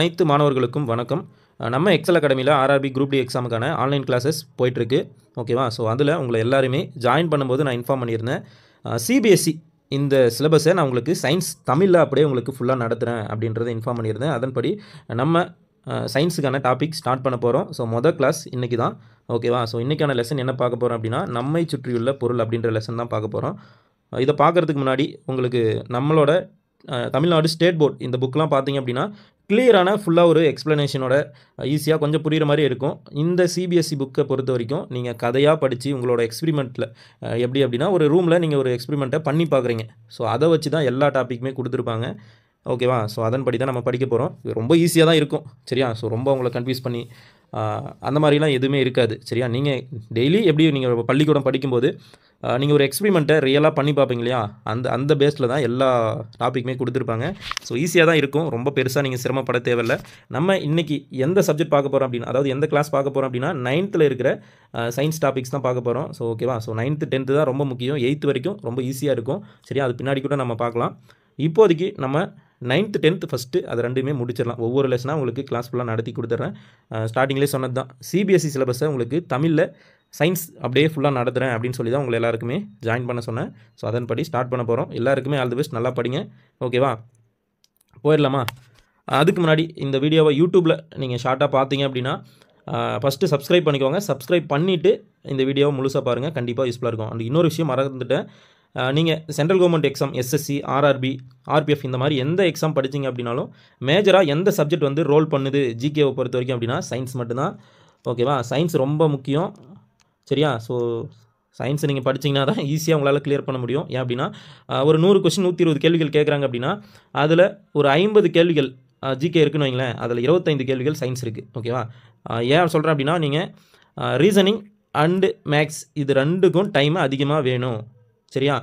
அனைத்து மாணவர்களுக்கும் வணக்கம். நம்ம எக்ஸல் அகாடமியில் ஆர்ஆர்பி குரூப் டி எக்ஸாமுக்கான ஆன்லைன் கிளாஸஸ் போயிட்டுருக்கு. ஓகேவா? ஸோ அதில் உங்களை எல்லாருமே ஜாயின் பண்ணும்போது நான் இன்ஃபார்ம் பண்ணியிருந்தேன். சிபிஎஸ்சி இந்த சிலபஸை நான் உங்களுக்கு சயின்ஸ் தமிழில் அப்படியே உங்களுக்கு ஃபுல்லாக நடத்துகிறேன் அப்படின்றத இன்ஃபார்ம் பண்ணியிருந்தேன். அதன்படி நம்ம சயின்ஸுக்கான டாபிக் ஸ்டார்ட் பண்ண போகிறோம். ஸோ மொதல் கிளாஸ் இன்றைக்கி தான். ஓகேவா? ஸோ இன்றைக்கான லெசன் என்ன பார்க்க போகிறோம் அப்படின்னா, நம்மை சுற்றியுள்ள பொருள் அப்படின்ற லெசன் தான் பார்க்க போகிறோம். இதை பார்க்குறதுக்கு முன்னாடி உங்களுக்கு நம்மளோட தமிழ்நாடு ஸ்டேட் போர்ட் இந்த புக்கெலாம் பார்த்தீங்க அப்படின்னா கிளியரான ஃபுல்லாக ஒரு எக்ஸ்ப்ளனேஷனோட ஈஸியாக கொஞ்சம் புரிகிற மாதிரி இருக்கும். இந்த சிபிஎஸ்சி புக்கை பொறுத்த வரைக்கும் நீங்கள் கதையாக படித்து உங்களோட எக்ஸ்பிரிமெண்ட்டில் எப்படி அப்படின்னா ஒரு ரூமில் நீங்கள் ஒரு எக்ஸ்பிரிமெண்ட்டை பண்ணி பார்க்குறீங்க. ஸோ அதை வச்சு தான் எல்லா டாப்பிக்குமே கொடுத்துருப்பாங்க. ஓகேவா? ஸோ அதன்படி தான் நம்ம படிக்க போகிறோம். இது ரொம்ப ஈஸியாக தான் இருக்கும். சரியா? ஸோ ரொம்ப உங்களை கன்ஃபியூஸ் பண்ணி அந்த மாதிரிலாம் எதுவுமே இருக்காது. சரியா? நீங்கள் டெய்லி எப்படி நீங்கள் பள்ளிக்கூடம் படிக்கும்போது நீங்கள் ஒரு எக்ஸ்பிரிமெண்ட்டை ரியலாக பண்ணி பார்ப்பீங்க இல்லையா? அந்த பேஸில் தான் எல்லா டாப்பிக்குமே கொடுத்துருப்பாங்க. ஸோ ஈஸியாக தான் இருக்கும். ரொம்ப பெருசாக நீங்கள் சிரமப்பட தேவையில்லை. நம்ம இன்றைக்கி எந்த சப்ஜெக்ட் பார்க்க போகிறோம் அப்படின்னா, அதாவது எந்த கிளாஸ் பார்க்க போகிறோம் அப்படின்னா 9th இருக்கிற சயின்ஸ் டாபிக்ஸ் தான் பார்க்க போகிறோம். ஸோ ஓகேவா? ஸோ 9th 10th தான் ரொம்ப முக்கியம். 8th வரைக்கும் ரொம்ப ஈஸியாக இருக்கும். சரியா? அது பின்னாடி கூட நம்ம பார்க்கலாம். இப்போதைக்கு நம்ம 9th 10th ஃபஸ்ட்டு அது ரெண்டுமே முடிச்சிடலாம். ஒவ்வொரு லெசனாக உங்களுக்கு கிளாஸ் ஃபுல்லாக நடத்தி கொடுத்துட்றேன். ஸ்டார்டிங்லேயே சொன்னது தான், சிபிஎஸ்சி சிலபஸை உங்களுக்கு தமிழில் சயின்ஸ் அப்படியே ஃபுல்லாக நடத்துகிறேன் அப்படின்னு சொல்லி தான் உங்களை எல்லாருக்குமே ஜாயின் பண்ண சொன்னேன். ஸோ அதன்படி ஸ்டார்ட் பண்ண போகிறோம். எல்லாருக்குமே ஆல் தி பெஸ்ட். நல்லா படிங்க. ஓகேவா? போயிடலாமா? அதுக்கு முன்னாடி இந்த வீடியோவை யூடியூப்பில் நீங்கள் ஷார்ட்டாக பார்த்தீங்க அப்படின்னா ஃபஸ்ட்டு சப்ஸ்கிரைப் பண்ணிக்கோங்க. சப்ஸ்கிரைப் பண்ணிவிட்டு இந்த வீடியோவை முழுசாக பாருங்கள். கண்டிப்பாக யூஸ்ஃபுல்லாக இருக்கும். அண்ட் இன்னொரு விஷயம் மறந்துட்டேன். நீங்கள் central government exam SSC, RRB, RPF இந்த மாதிரி எந்த எக்ஸாம் படிச்சிங்க அப்படின்னாலும் மேஜராக எந்த சப்ஜெக்ட் வந்து ரோல் பண்ணுது ஜிகேவை பொறுத்த வரைக்கும் அப்படின்னா சயின்ஸ் மட்டும்தான். ஓகேவா? சயின்ஸ் ரொம்ப முக்கியம். சரியா? ஸோ சயின்ஸ் நீங்கள் படிச்சிங்கன்னா தான் ஈஸியாக உங்களால் கிளியர் பண்ண முடியும். ஏன் அப்படின்னா ஒரு 100 கொஸ்டின் 120 கேள்விகள் கேட்குறாங்க அப்படின்னா அதில் ஒரு 50 கேள்விகள் ஜிகே இருக்குன்னு வைங்களேன். அதில் 25 கேள்விகள் சயின்ஸ் இருக்குது. ஓகேவா? ஏன் சொல்கிறேன் அப்படின்னா நீங்கள் ரீசனிங் அண்டு மேக்ஸ் இது ரெண்டுக்கும் டைம் அதிகமாக வேணும். சரியா?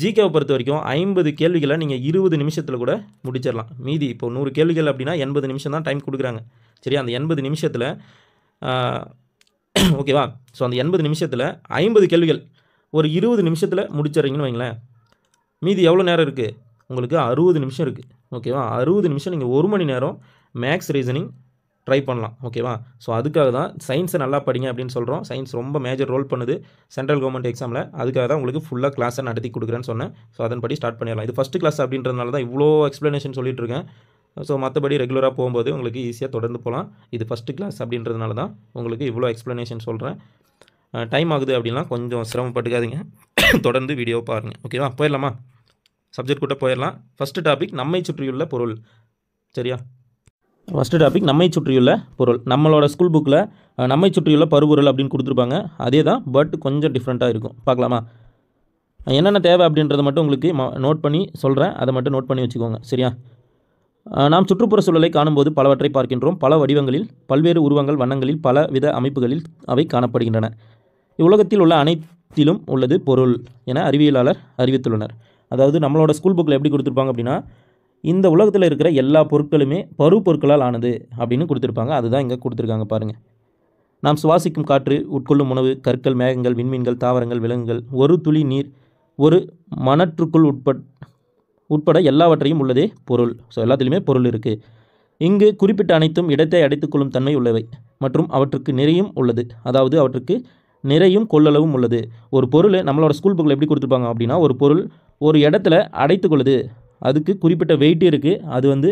ஜிகேவை பொறுத்த வரைக்கும் 50 கேள்விகளை நீங்கள் 20 நிமிஷத்தில் கூட முடிச்சிடலாம். மீதி இப்போ 100 கேள்விகள் அப்படின்னா 80 நிமிஷம் தான் டைம் கொடுக்குறாங்க. சரியா? அந்த 80 நிமிஷத்தில் ஓகேவா? ஸோ அந்த 80 நிமிஷத்தில் 50 கேள்விகள் ஒரு 20 நிமிஷத்தில் முடிச்சிட்றீங்கன்னு வைங்களேன். மீதி எவ்வளோ நேரம் இருக்குது? உங்களுக்கு 60 நிமிஷம் இருக்குது. ஓகேவா? 60 நிமிஷம் நீங்கள் 1 மணி நேரம் மேக்ஸ் ரீசனிங் ட்ரை பண்ணலாம். ஓகேவா? ஸோ அதுக்காக தான் சயின்ஸை நல்லா படிங்க அப்படின்னு சொல்கிறோம். சயின்ஸ் ரொம்ப மேஜர் ரோல் பண்ணுது சென்ட்ரல் கவர்மெண்ட் எக்ஸாமில். அதுக்காக தான் உங்களுக்கு ஃபுல்லாக கிளாஸை நடத்தி கொடுக்குறேன்னு சொன்னேன். ஸோ அதன்படி ஸ்டார்ட் பண்ணிடலாம். இது ஃபஸ்ட்டு கிளாஸ் அப்படின்றதுனால தான் இவ்வளோ எக்ஸ்ப்ளனேஷன் சொல்லிட்டு இருக்கேன். ஸோ மற்றபடி ரெகுலராக போகும்போது உங்களுக்கு ஈஸியாக தொடர்ந்து போகலாம். இது ஃபஸ்ட்டு கிளாஸ் அப்படின்றதுனால தான் உங்களுக்கு இவ்வளோ எக்ஸ்ப்ளனேஷன் சொல்கிறேன். டைம் ஆகுது அப்படின்னா கொஞ்சம் சிரமப்பட்டுக்காதீங்க. தொடர்ந்து வீடியோ பாருங்கள். ஓகேவா? போயிடலாமா? சப்ஜெக்ட் கூட போயிடலாம். ஃபஸ்ட்டு டாபிக் நம்மை சுற்றியுள்ள பொருள். சரியா? ஃபஸ்ட்டு டாபிக் நம்மை சுற்றியுள்ள பொருள். நம்மளோட ஸ்கூல் புக்கில் நம்மை சுற்றியுள்ள பருப்பொருள் அப்படின்னு கொடுத்துருப்பாங்க. அதே தான், பட் கொஞ்சம் டிஃப்ரெண்ட்டாக இருக்கும். பார்க்கலாமா? என்னென்ன தேவை அப்படின்றத மட்டும் உங்களுக்கு நோட் பண்ணி சொல்கிறேன். அதை மட்டும் நோட் பண்ணி வச்சுக்கோங்க. சரியா? நாம் சுற்றுப்புற சூழலை காணும்போது பலவற்றை பார்க்கின்றோம். பல வடிவங்களில், பல்வேறு உருவங்கள், வண்ணங்களில், பல வித அமைப்புகளில் அவை காணப்படுகின்றன. இவ்வுலகத்தில் உள்ள அனைத்திலும் உள்ளது பொருள் என அறிவியலாளர் அறிவித்துள்ளனர். அதாவது நம்மளோட ஸ்கூல் புக்கில் எப்படி கொடுத்துருப்பாங்க அப்படின்னா இந்த உலகத்தில் இருக்கிற எல்லா பொருட்களுமே பொருட்களால் ஆனது அப்படின்னு கொடுத்துருப்பாங்க. அதுதான் இங்கே கொடுத்துருக்காங்க பாருங்கள். நாம் சுவாசிக்கும் காற்று, உட்கொள்ளும் உணவு, கற்கள், மேகங்கள், விண்மீன்கள், தாவரங்கள், விலங்குகள், ஒரு துளி நீர், ஒரு மணற்றுக்குள் உட்பட எல்லாவற்றையும் உள்ளதே பொருள். ஸோ எல்லாத்துலேயுமே பொருள் இருக்குது. இங்கு குறிப்பிட்ட அனைத்தும் இடத்தை அடைத்துக்கொள்ளும் தன்மை உள்ளவை மற்றும் அவற்றுக்கு நிறையும் உள்ளது. அதாவது அவற்றுக்கு நிறையும் கொள்ளளவும் உள்ளது. ஒரு பொருள் நம்மளோட ஸ்கூல் புக்கில் எப்படி கொடுத்துருப்பாங்க அப்படின்னா ஒரு பொருள் ஒரு இடத்துல அடைத்துக்கொள்ளுது, அதுக்கு குறிப்பிட்ட வெயிட் இருக்குது, அது வந்து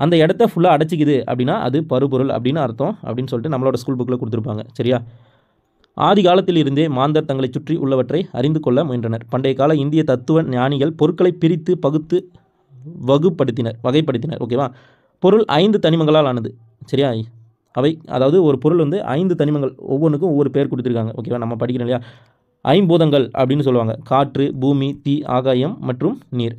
அந்த இடத்த ஃபுல்லாக அடைச்சிக்குது அப்படின்னா அது பருப்பொருள் அப்படின்னு அர்த்தம் அப்படின்னு சொல்லிட்டு நம்மளோட ஸ்கூல் புக்கில் கொடுத்துருப்பாங்க. சரியா? ஆதி காலத்தில் இருந்தே மாந்தர் தங்களை சுற்றி உள்ளவற்றை அறிந்து கொள்ள முயன்றனர். பண்டைய கால இந்திய தத்துவ ஞானிகள் பொருட்களை பிரித்து பகுத்து வகைப்படுத்தினர். ஓகேவா? பொருள் 5 தனிமங்களால் ஆனது. சரியா? அவை அதாவது ஒரு பொருள் வந்து 5 தனிமங்கள், ஒவ்வொன்றுக்கும் ஒவ்வொரு பேர் கொடுத்துருக்காங்க. ஓகேவா? நம்ம படிக்கிறோம் இல்லையா? ஐம்பூதங்கள் அப்படின்னு சொல்லுவாங்க. காற்று, பூமி, தீ, ஆகாயம் மற்றும் நீர்.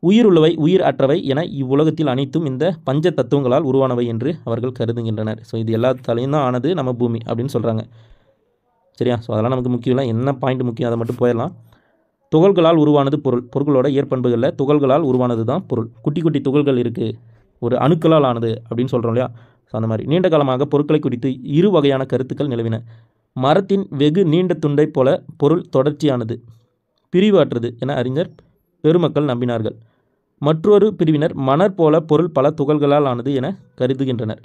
உயிர் உள்ளவை, உயிர் அற்றவை என இவ்வுலகத்தில் அனைத்தும் இந்த பஞ்ச தத்துவங்களால் உருவானவை என்று அவர்கள் கருதுகின்றனர். ஸோ இது எல்லாத்தாலையும் தான் ஆனது நம்ம பூமி அப்படின்னு சொல்கிறாங்க. சரியா? ஸோ அதெல்லாம் நமக்கு முக்கியம் இல்லை. என்ன பாயிண்ட் முக்கியம் அதை மட்டும் போயிடலாம். துகள்களால் உருவானது பொருள். பொருட்களோட இயற்பண்புகளில் துகள்களால் உருவானது தான் பொருள். குட்டி குட்டி துகள்கள் இருக்குது, ஒரு அணுக்களால் ஆனது அப்படின்னு சொல்கிறோம் இல்லையா? ஸோ அந்த மாதிரி நீண்ட காலமாக பொருட்களை குறித்து 2 வகையான கருத்துக்கள் நிலவின. மரத்தின் வெகு நீண்ட துண்டை போல பொருள் தொடர்ச்சியானது, பிரிவாற்றது என அறிஞர் பெருமக்கள் நம்பினார்கள். மற்றொரு பிரிவினர் மணற் போல பொருள் பல துகள்களால் ஆனது என கருதுகின்றனர்.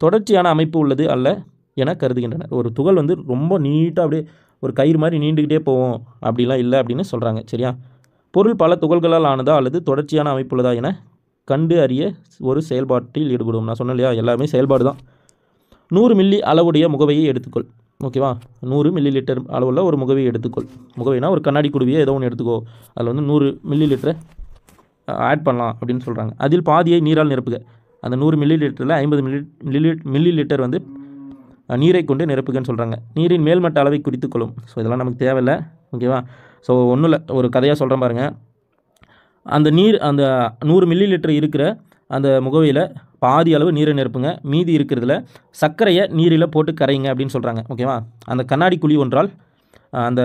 தொடர்ச்சியான அமைப்பு உள்ளது அல்ல என கருதுகின்றனர். ஒரு துகள் வந்து ரொம்ப நீட்டாக அப்படியே ஒரு கயிறு மாதிரி நீண்டுக்கிட்டே போவோம் அப்படிலாம் இல்லை அப்படின்னு சொல்கிறாங்க. சரியா? பொருள் பல துகள்களால் ஆனதா அல்லது தொடர்ச்சியான அமைப்புள்ளதா என கண்டு அறிய ஒரு செயல்பாட்டில் ஈடுபடும். நான் சொன்னேன் இல்லையா, எல்லாமே செயல்பாடு தான். 100 மில்லி அளவுடைய முகவையை எடுத்துக்கொள். ஓகேவா? 100 மில்லி லிட்டர் அளவுள்ள ஒரு முகவையை எடுத்துக்கொள். முகவைனா ஒரு கண்ணாடி குடுவையை ஏதோ ஒன்று எடுத்துக்கோ. அதில் வந்து 100 மில்லி லிட்டரை ஆட் பண்ணலாம் அப்படின்னு சொல்கிறாங்க. அதில் பாதியை நீரால் நிரப்புக. அந்த 100 மில்லி லிட்டரில் 50 மில்லி லிட்டர் வந்து நீரை கொண்டு நிரப்புகன்னு சொல்கிறாங்க. நீரின் மேல்மட்ட அளவை குறித்து கொள்ளும். ஸோ இதெல்லாம் நமக்கு தேவையில்லை. ஓகேவா? ஸோ ஒன்றும் இல்லை, ஒரு கதையாக சொல்கிறேன் பாருங்கள். அந்த 100 மில்லி லிட்டர் இருக்கிற அந்த முகவையில் பாதி அளவு நீரை நிரப்புங்க. மீதி இருக்கிறதுல சர்க்கரையை நீரில் போட்டு கரையுங்க அப்படின்னு சொல்கிறாங்க. ஓகேவா? அந்த கண்ணாடி குழி ஒன்றால் அந்த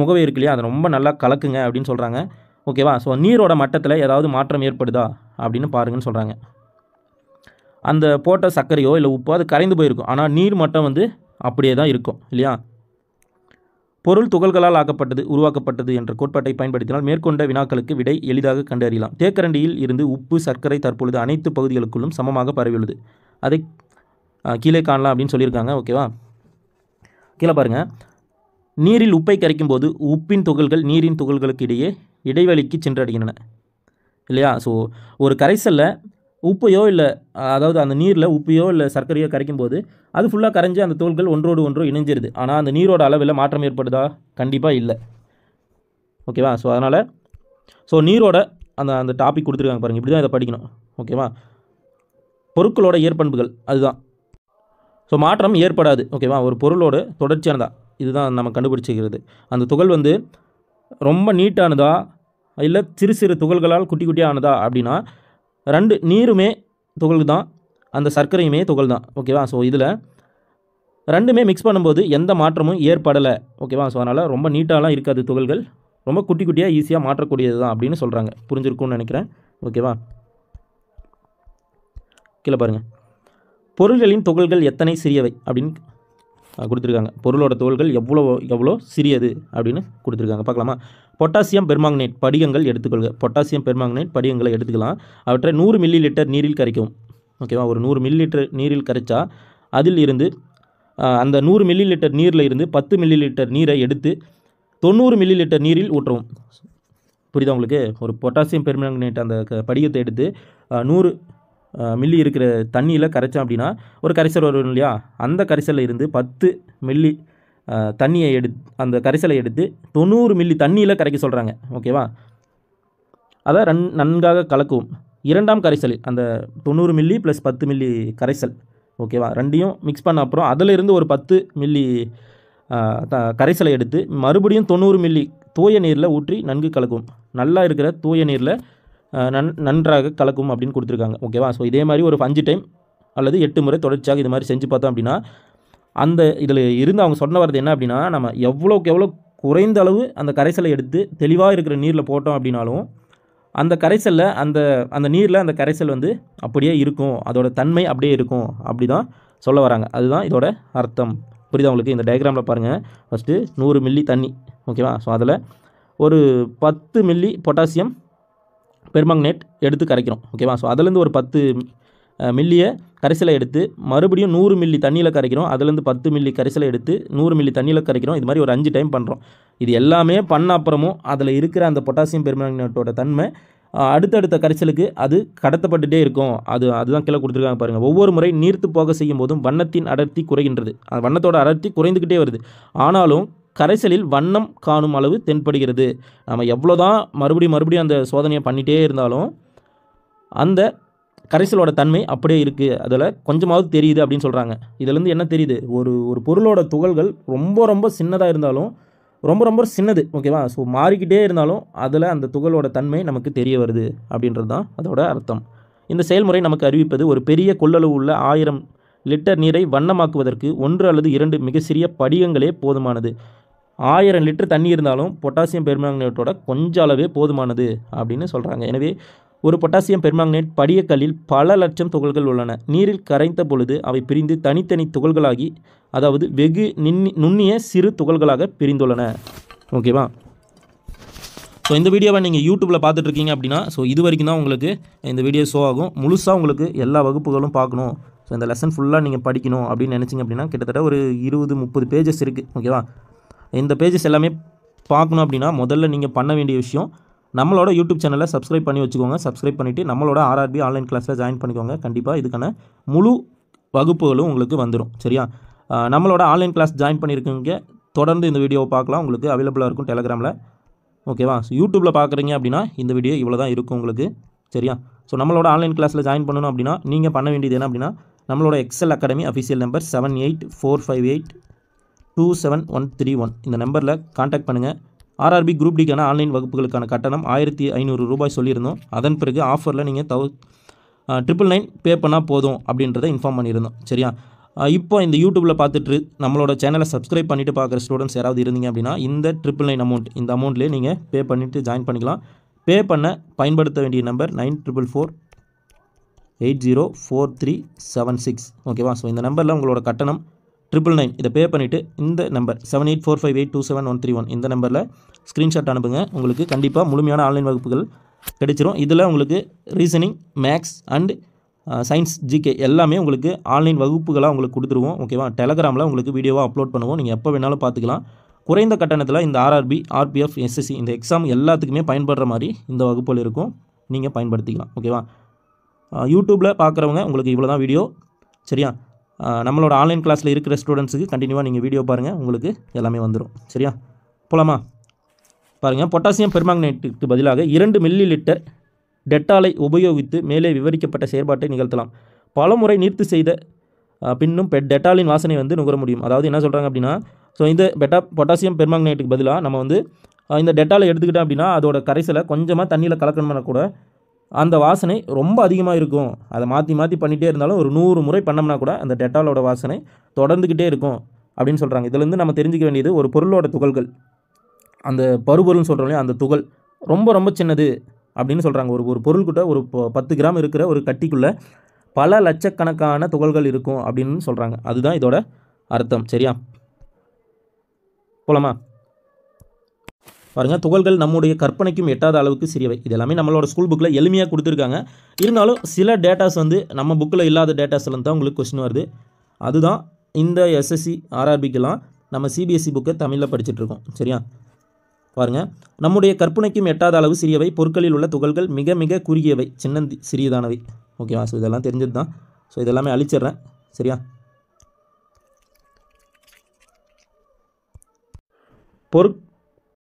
முகவை இருக்கு இல்லையா, அதை ரொம்ப நல்லா கலக்குங்க அப்படின்னு சொல்கிறாங்க. ஓகேவா? ஸோ நீரோட மட்டத்தில் ஏதாவது மாற்றம் ஏற்படுதா அப்படின்னு பாருங்கன்னு சொல்கிறாங்க. அந்த போட்ட சர்க்கரையோ இல்லை உப்போ அது கரைந்து போயிருக்கும். ஆனால் நீர் மட்டம் வந்து அப்படியே தான் இருக்கும் இல்லையா? பொருள் துகள்களால் உருவாக்கப்பட்டது என்ற கோட்பாட்டை பயன்படுத்தினால் மேற்கொண்ட வினாக்களுக்கு விடை எளிதாக கண்டறியலாம். தேக்கரண்டியில் இருந்து உப்பு, சர்க்கரை தற்பொழுது அனைத்து பகுதிகளுக்குள்ளும் சமமாக பரவியுள்ளது. அதை கீழே காணலாம் அப்படின்னு சொல்லியிருக்காங்க. ஓகேவா? கீழே பாருங்கள். நீரில் உப்பை கரைக்கும் போது உப்பின் துகள்கள் நீரின் துகள்களுக்கு இடையே இடைவெளிக்கு சென்றடைகின்றன இல்லையா? ஸோ ஒரு கரைசலில் உப்பையோ இல்லை, அதாவது அந்த நீரில் உப்பையோ இல்லை சர்க்கரையோ கரைக்கும் போது அது ஃபுல்லாக கரைஞ்சி அந்த தோள்கள் ஒன்றோடு ஒன்றோ இணைஞ்சிருது. ஆனால் அந்த நீரோட அளவில் மாற்றம் ஏற்படுதா? கண்டிப்பாக இல்லை. ஓகேவா? ஸோ அதனால் நீரோட அந்த டாபிக் கொடுத்துருக்காங்க பாருங்கள். இப்படி தான் இதை படிக்கணும். ஓகேவா? பொருட்களோட இயற்பண்புகள் அதுதான். ஸோ மாற்றம் ஏற்படாது. ஓகேவா? ஒரு பொருளோட தொடர்ச்சியானதா இதுதான் நம்ம கண்டுபிடிச்சிக்கிறது. அந்த துகள் வந்து ரொம்ப நீட்டானதா இல்லை சிறு சிறு துகள்களால் குட்டி குட்டியானதா அப்படின்னா நீருமே துகள் தான், அந்த சர்க்கரையுமே துகள் தான். ஓகேவா? ஸோ இதில் ரெண்டுமே மிக்ஸ் பண்ணும்போது எந்த மாற்றமும் ஏற்படலை. ஓகேவா? ஸோ அதனால் ரொம்ப நீட்டாலாம் இருக்காது துகள்கள், ரொம்ப குட்டி குட்டியாக ஈஸியாக மாற்றக்கூடியது தான் அப்படின்னு சொல்கிறாங்க. புரிஞ்சிருக்கும்னு நினைக்கிறேன். ஓகேவா? கீழே பாருங்கள். பொருள்களின் துகள்கள் எத்தனை சிறியவை அப்படின்னு கொடுத்துருக்காங்க. பொருளோட துகள்கள் எவ்வளோ சிறியது அப்படின்னு கொடுத்துருக்காங்க. பார்க்கலாமா? பொட்டாசியம் பெர்மாங்கனேட் படிகங்கள் எடுத்துக்கொள்க. பொட்டாசியம் பெர்மாங்கனேட் படிகங்களை எடுத்துக்கலாம். அவற்றை 100 மில்லி லிட்டர் நீரில் கரைக்கவும். ஓகேவா? ஒரு 100 மில்லி லிட்டர் நீரில் கரைச்சா அதில் இருந்து அந்த 100 மில்லி லிட்டர் நீரில் இருந்து 10 மில்லி லிட்டர் நீரை எடுத்து 90 மில்லி லிட்டர் நீரில் ஊற்றவும். புரியுதா உங்களுக்கு? ஒரு பொட்டாசியம் பெர்மாங்கனேட் அந்த படிகத்தை எடுத்து 100 மில்லி இருக்கிற தண்ணியில் கரைச்சோம் அப்படின்னா ஒரு கரைசல் வரும் இல்லையா, அந்த கரைசலில் இருந்து 10 மில்லி தண்ணியை அந்த கரைசலை எடுத்து 90 மில்லி தண்ணியில் கரைக்க சொல்கிறாங்க. ஓகேவா? அதை நன்காக கலக்கவும். இரண்டாம் கரைசலில் அந்த 90 மில்லி ப்ளஸ் 10 மில்லி கரைசல், ஓகேவா, ரெண்டையும் மிக்ஸ் பண்ண அப்புறம் அதிலிருந்து ஒரு 10 மில்லி கரைசலை எடுத்து மறுபடியும் 90 மில்லி தூய நீரில் ஊற்றி நன்கு கலக்கும். நல்லா இருக்கிற தூய நீரில் நன்றாக கலக்கும் அப்படின்னு கொடுத்துருக்காங்க. ஓகேவா? ஸோ இதே மாதிரி ஒரு 5 டைம் அல்லது 8 முறை தொடர்ச்சியாக இது மாதிரி செஞ்சு பார்த்தோம் அப்படின்னா அந்த இதில் இருந்து அவங்க சொன்ன வரது என்ன அப்படின்னா, நம்ம எவ்வளோக்கு எவ்வளோ குறைந்த அளவு அந்த கரைசலை எடுத்து தெளிவாக இருக்கிற நீரில் போட்டோம் அப்படின்னாலும் அந்த கரைசலில் அந்த நீரில் அந்த கரைசல் வந்து அப்படியே இருக்கும், அதோட தன்மை அப்படியே இருக்கும். அப்படி தான் சொல்ல வராங்க. அதுதான் இதோட அர்த்தம். புரியுதா உங்களுக்கு? இந்த டயக்ராமில் பாருங்கள். ஃபஸ்ட்டு 100 மில்லி தண்ணி. ஓகேவா? ஸோ அதில் ஒரு 10 மில்லி பொட்டாசியம் பெர்மாங்கனேட் எடுத்து கரைக்கிறோம். ஓகேவா? ஸோ அதுலேருந்து ஒரு 10 மில்லியை கரைசலை எடுத்து மறுபடியும் 100 மில்லி தண்ணியில் கரைக்கிறோம். அதுலேருந்து 10 மில்லி கரைசலை எடுத்து 100 மில்லி தண்ணியில் கரைக்கிறோம். இது மாதிரி ஒரு 5 டைம் பண்ணுறோம். இது எல்லாமே பண்ண அப்புறமும் அதில் இருக்கிற அந்த பொட்டாசியம் பெர்மாங்கனேட்டோட தன்மை அடுத்தடுத்த கரைசலுக்கு அது கடத்தப்பட்டுகிட்டே இருக்கும். அதுதான் கீழே கொடுத்துருக்காங்க பாருங்கள். ஒவ்வொரு முறை நீர்த்து போக செய்யும் போதும் வண்ணத்தின் அடர்த்தி குறைகின்றது. அந்த வண்ணத்தோட அடர்த்தி குறைந்துக்கிட்டே வருது. ஆனாலும் கரைசலில் வண்ணம் காணும் அளவு தென்படுகிறது. நம்ம எவ்வளோ தான் மறுபடியும் அந்த சோதனையை பண்ணிகிட்டே இருந்தாலும் அந்த கரைசலோட தன்மை அப்படியே இருக்குது, அதில் கொஞ்சமாவது தெரியுது அப்படின்னு சொல்கிறாங்க. இதிலேருந்து என்ன தெரியுது? ஒரு பொருளோட துகள்கள் ரொம்ப சின்னதாக இருந்தாலும் ரொம்ப சின்னது. ஓகேவா? ஸோ மாறிக்கிட்டே இருந்தாலும் அதில் அந்த துகளோட தன்மை நமக்கு தெரிய வருது அப்படின்றது தான் அதோட அர்த்தம். இந்த செயல்முறை நமக்கு அறிவிப்பது ஒரு பெரிய கொள்ளளவு உள்ள 1000 லிட்டர் நீரை வண்ணமாக்குவதற்கு 1 அல்லது 2 மிக சிறிய படிகங்களே போதுமானது. 1000 லிட்டர் தண்ணி இருந்தாலும் பொட்டாசியம் பெர்மாங்கனேட்டோட கொஞ்சம் அளவே போதுமானது அப்படின்னு சொல்கிறாங்க. எனவே ஒரு பொட்டாசியம் பெர்மாங்கனேட் படிகக்கல்லில் பல லட்சம் துகள்கள் உள்ளன. நீரில் கரைந்த பொழுது அவை பிரிந்து தனித்தனி துகள்களாகி, அதாவது வெகு நுண்ணிய சிறு துகள்களாக பிரிந்துள்ளன. ஓகேவா? ஸோ இந்த வீடியோவை நீங்கள் யூடியூப்பில் பார்த்துட்ருக்கீங்க அப்படின்னா ஸோ இது வரைக்கும் தான் உங்களுக்கு இந்த வீடியோ ஷோ ஆகும். முழுசாக உங்களுக்கு எல்லா வகுப்புகளும் பார்க்கணும், ஸோ இந்த லெசன் ஃபுல்லாக நீங்கள் படிக்கணும் அப்படின்னு நினச்சிங்க அப்படின்னா கிட்டத்தட்ட ஒரு 20-30 பேஜஸ் இருக்குது. ஓகேவா? இந்த பேஜஸ் எல்லாமே பார்க்கணும் அப்படின்னா முதல்ல நீங்கள் பண்ண வேண்டிய விஷயம், நம்மளோட யூடியூப் சேனலை சப்ஸ்கிரைப் பண்ணி வச்சுக்கோங்க. சப்ஸ்கிரைப் பண்ணிவிட்டு நம்மளோட ஆர்ஆர்பி ஆன்லைன் கிளாஸில் ஜாயின் பண்ணிக்கோங்க. கண்டிப்பாக இதுக்கான முழு வகுப்புகளும் உங்களுக்கு வந்துடும். சரியா? நம்மளோட ஆன்லைன் கிளாஸ் ஜாயின் பண்ணியிருக்கீங்க, தொடர்ந்து இந்த வீடியோவை பார்க்கலாம். உங்களுக்கு அவைலபிளாக இருக்கும் டெலகிராமில். ஓகேவா? ஸோ யூடியூப்பில் பார்க்குறீங்க அப்படின்னா இந்த வீடியோ இவ்வளோ தான் இருக்கும் உங்களுக்கு. சரியா? ஸோ நம்மளோட ஆன்லைன் கிளாஸில் ஜாயின் பண்ணணும் அப்படின்னா நீங்கள் பண்ண வேண்டியது என்ன அப்படின்னா, நம்மளோட எக்ஸல் அகாடமி அஃபிஷியல் நம்பர் 7845827131 இந்த நம்பரில் காண்டாக்ட் பண்ணுங்கள். ஆர்ஆர்பி குரூப் டிக்கான ஆன்லைன் வகுப்புகளுக்கான கட்டணம் 1500 ரூபாய் சொல்லியிருந்தோம். அதன் பிறகு ஆஃபரில் நீங்கள் 999 பே பண்ணால் போதும் அப்படின்றத இன்ஃபார்ம் பண்ணியிருந்தோம். சரியா? இப்போ இந்த யூடியூப்பில் பார்த்துட்டு நம்மளோட சேனலை சப்ஸ்கிரைப் பண்ணிவிட்டு பார்க்குற ஸ்டூடெண்ட்ஸ் யாராவது இருந்தீங்க அப்படின்னா இந்த 999 அமௌண்ட், இந்த அமௌண்ட்லேயே நீங்கள் பே பண்ணிவிட்டு ஜாயின் பண்ணிக்கலாம். பே பண்ண பயன்படுத்த வேண்டிய நம்பர் 9444804376. ஓகேவா? ஸோ இந்த நம்பரில் உங்களோட கட்டணம் 999 இதை பே பண்ணிவிட்டு இந்த நம்பர் 7845827131 இந்த நம்பரில் ஸ்க்ரீன்ஷாட் அனுப்புங்க. உங்களுக்கு கண்டிப்பாக முழுமையான ஆன்லைன் வகுப்புகள் கிடைச்சிரும். இதில் உங்களுக்கு reasoning, maths and science, GK எல்லாமே உங்களுக்கு ஆன்லைன் வகுப்புகளாக உங்களுக்கு கொடுத்துருவோம். ஓகேவா? டெலகிராமில் உங்களுக்கு வீடியோவாக அப்லோட் பண்ணுவோம். நீங்கள் எப்போ வேணாலும் பார்த்துக்கலாம். குறைந்த கட்டணத்தில் இந்த ஆர்ஆர்பி, ஆர்பிஎஃப், எஸ்எஸ்சி இந்த எக்ஸாம் எல்லாத்துக்குமே பயன்படுற மாதிரி இந்த வகுப்புகள் இருக்கும். நீங்கள் பயன்படுத்திக்கலாம். ஓகேவா? யூடியூப்பில் பார்க்குறவங்க உங்களுக்கு இவ்வளோ தான் வீடியோ. சரியா? நம்மளோட ஆன்லைன் கிளாஸில் இருக்கிற ஸ்டூடெண்ட்ஸுக்கு கண்டினியூவாக நீங்கள் வீடியோ பாருங்கள், உங்களுக்கு எல்லாமே வந்துடும். சரியா? போலாமா? பாருங்கள், பொட்டாசியம் பெர்மாங்கனேட்டுக்கு பதிலாக 2 மில்லி லிட்டர் டெட்டாலை உபயோகித்து மேலே விவரிக்கப்பட்ட செயற்பாட்டை நிகழ்த்தலாம். பலமுறை நீர்த்து செய்த பின்னும் டெட்டாலின் வாசனை நுகர முடியும். அதாவது என்ன சொல்கிறாங்க அப்படின்னா, ஸோ இந்த பொட்டாசியம் பெர்மாங்கனேட்டுக்கு பதிலாக நம்ம இந்த டெட்டாலை எடுத்துக்கிட்டோம் அப்படின்னா அதோட கரைசலை கொஞ்சமாக தண்ணியில் கலக்கணும்னா கூட அந்த வாசனை ரொம்ப அதிகமாக இருக்கும். அதை மாற்றி மாற்றி பண்ணிகிட்டே இருந்தாலும் ஒரு 100 முறை பண்ணோம்னா கூட அந்த டெட்டாலோட வாசனை தொடர்ந்துக்கிட்டே இருக்கும் அப்படின்னு சொல்கிறாங்க. இதுலேருந்து நம்ம தெரிஞ்சிக்க வேண்டியது, ஒரு பொருளோட துகள்கள், அந்த பருப்பொருள்னு சொல்கிறோம் இல்லையா, அந்த துகள் ரொம்ப ரொம்ப சின்னது அப்படின்னு சொல்கிறாங்க. ஒரு பொருள்கிட்ட ஒரு 10 கிராம் இருக்கிற ஒரு கட்டிக்குள்ளே பல லட்சக்கணக்கான துகள்கள் இருக்கும் அப்படின்னு சொல்கிறாங்க. அதுதான் இதோட அர்த்தம். சரியா? போலாமா? பாருங்கள், துகள்கள் நம்முடைய கற்பனைக்கும் எட்டாத அளவுக்கு சிறியவை. இது எல்லாமே நம்மளோட ஸ்கூல் புக்கில் எளிமையாக கொடுத்துருக்காங்க. இருந்தாலும் சில டேட்டாஸ் நம்ம புக்கில் இல்லாத டேட்டாஸ்லேருந்து தான் உங்களுக்கு கொஸ்டின் வருது. அதுதான் இந்த எஸ்எஸ்சி, ஆர்ஆர்பிக்கெல்லாம் நம்ம சிபிஎஸ்சி புக்கை தமிழில் படிச்சுட்ருக்கோம். சரியா? பாருங்கள், நம்முடைய கற்பனைக்கும் எட்டாத அளவு சிறியவை, பொருட்களில் உள்ள துகள்கள் மிக மிக குறுகியவை, சிறியதானவை. ஓகேவா? ஸோ இதெல்லாம் தெரிஞ்சது தான். ஸோ இதெல்லாமே அழிச்சிட்றேன். சரியா?